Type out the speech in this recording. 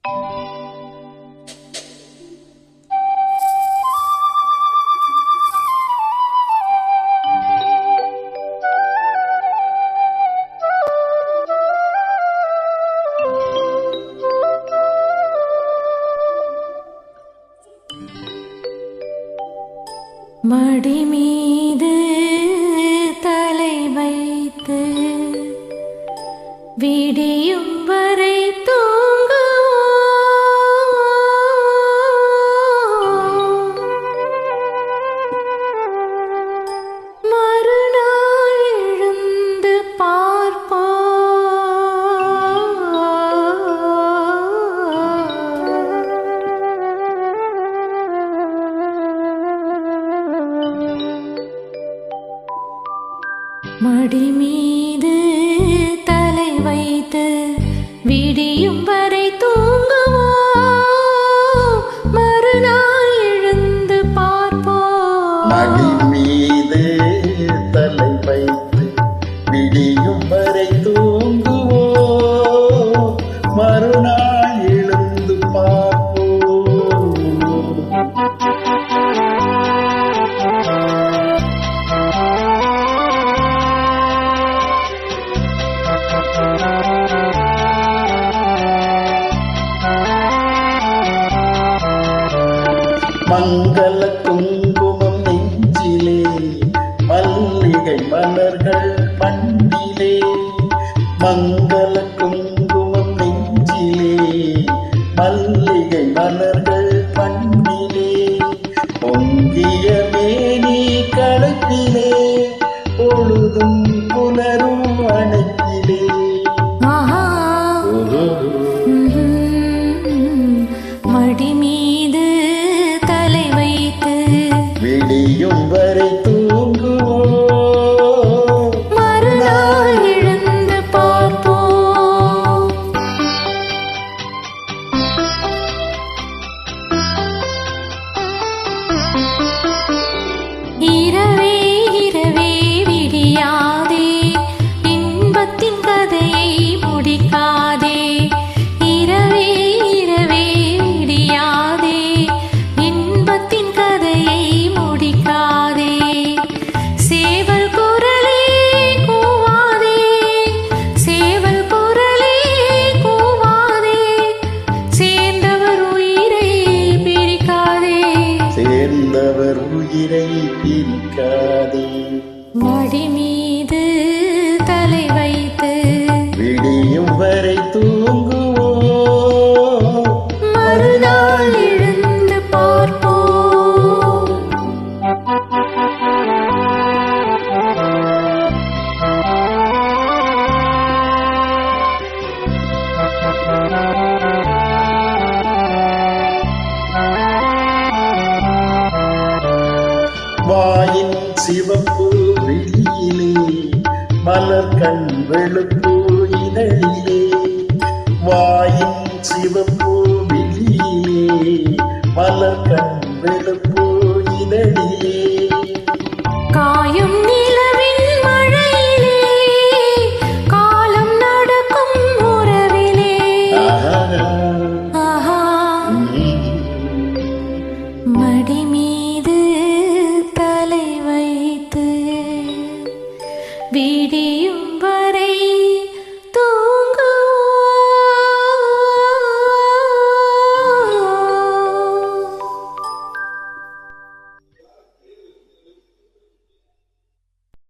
மடி மீது தலை வைத்து விடியும் வரை தூங்குவோம். மறுநாள் எழுந்து பார்ப்போம். மடி மீது தலை வைத்து விடியும் வரை தூங்குவோம். மறுநாள் எழுந்து பார்ப்போம். மடி மீது தலை வைத்து விடியும் வரை தூங்குவோம். மறுநாள் எழுந்து பார்ப்போம். மங்கள குங்குமம் நெஞ்சிலே மல்லிகை மலர்கள் பண்டிலே. மங்கள குங்குமம் நெஞ்சிலே மல்லிகை மலர்கள் பண்டிலே. பொங்கிய மேனி களத்திலே பொழுதும் புலரும் அணைக்கிலே. மடி மீது தலை வைத்து விடியும் வரை தூங்குவோம். மறுநாள் எழுந்து பார்ப்போம். இரவே இரவே விடியாதே, இன்பத்தின் கதையை முடிக்காதே. இரவே இரவே விடியாதே, இன்பத்தின் கதையை முடிக்காதே. சேவல் குரலே கூவாதே, சேவல் குரலே கூவாதே. சேர்ந்தவர் உயிரை பிரிக்காதே, சேர்ந்தவர் உயிரை பிரிக்காதே. மடி மீது தலை வைத்து விடியும் வரை தூங்குவோம். மறுநாள் எழுந்து பார்ப்போம். வாயின் சிவப்பு விழியிலே மலர் கண் வெளுப்பு இதழிலே. வாயின் சிவப்பு விழியிலே மலர் கண்